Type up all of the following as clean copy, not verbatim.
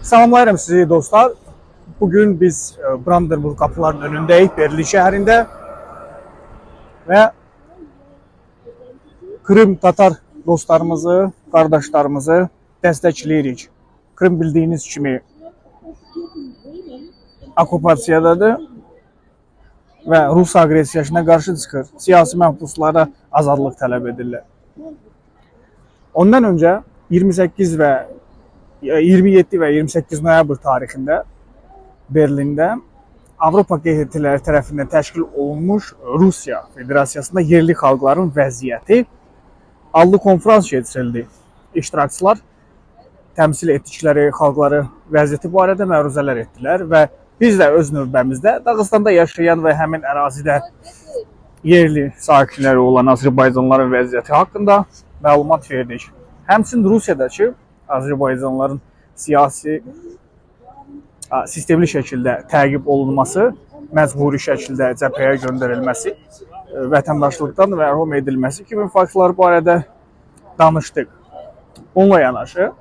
Salamlayırım sizi dostlar. Bugün biz Brandenburg kapılarının önündeyik Berlin şehrinde ve Kırım Tatar dostlarımızı, kardeşlerimizi destekleyirik. Kırım bildiğiniz kimi okupasiyadadır ve Rus agresiyasına karşı çıkır. Siyasi məhbuslara azadlıq tələb edirlər. Ondan önce 28 ve 27 ve 28 noyabr tarixində Berlində Avropa QHT-ləri tərəfindən təşkil olunmuş Rusiya Federasiyasında yerli xalqların vəziyyəti adlı konferans keçirildi. İştirakçılar təmsil etdikləri xalqları vəziyyəti barədə məruzələr etdilər və biz də öz növbəmizdə Dağıstanda yaşayan və həmin ərazidə yerli sakinləri olan Azərbaycanlıların vəziyyəti haqqında məlumat verdik. Həmçinin Rusiyadakı Azərbaycanlıların siyasi sistemli şəkildə təqib olunması, məcburi şəkildə cəbhəyə göndərilməsi, vətəndaşlıqdan məhrum edilməsi kimi faktlar barədə danışdıq. Onunla yanaşı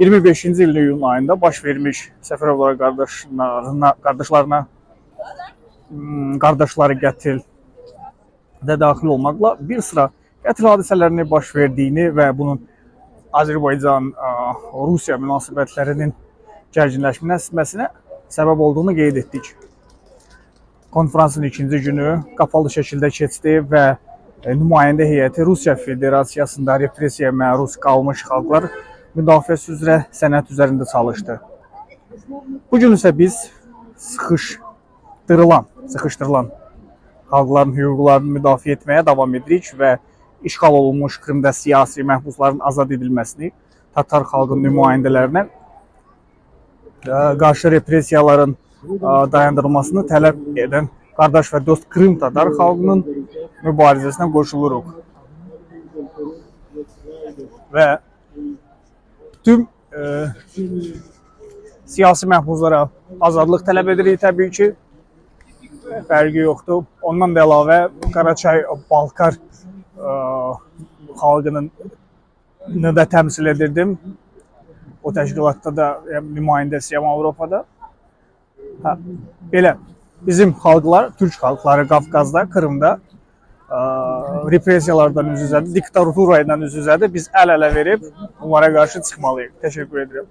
25-ci ilin iyun ayında baş vermiş Səfərovlar qardaşları qətl də daxil olmaqla bir sıra qətl hadisələrinin baş verdiyini və bunun Azərbaycan-Rusiya münasibətlərinin gərginləşməsinə səbəb olduğunu qeyd etdik. Konferansın ikinci günü qapalı şəkildə keçdi və nümayəndə heyəti Rusiya Federasiyasında repressiyaya məruz qalmış xalqlar müdafiəsi üzrə sənəd üzərində çalışdı. Bugün isə biz sıxışdırılan xalqların hüquqlarını müdafiə etməyə davam edirik və işğal olunmuş Krımda siyasi məhbusların azad edilməsini, Tatar xalqın nümayəndələrinə qarşı repressiyaların dayandırılmasını tələb edən qardaş və dost Krım Tatar xalqının mübarizəsinə qoşuluruq. Və tüm siyasi məhbuslara azadlıq tələb edirik təbii ki. Fərqi yoxdur. Ondan da əlavə Qaraçay-Balkar xalqının da təmsil edirdim. O təşkilatda da nümayəndəsiyəm Avropada. Belə, bizim xalqlar, türk xalqları Qafqazda, Kırımda repressiyalardan üz-üzədir, diktatura ilə üz-üzədir. Biz əl-ələ verib onlara qarşı çıxmalıyıq. Təşəkkür edirəm.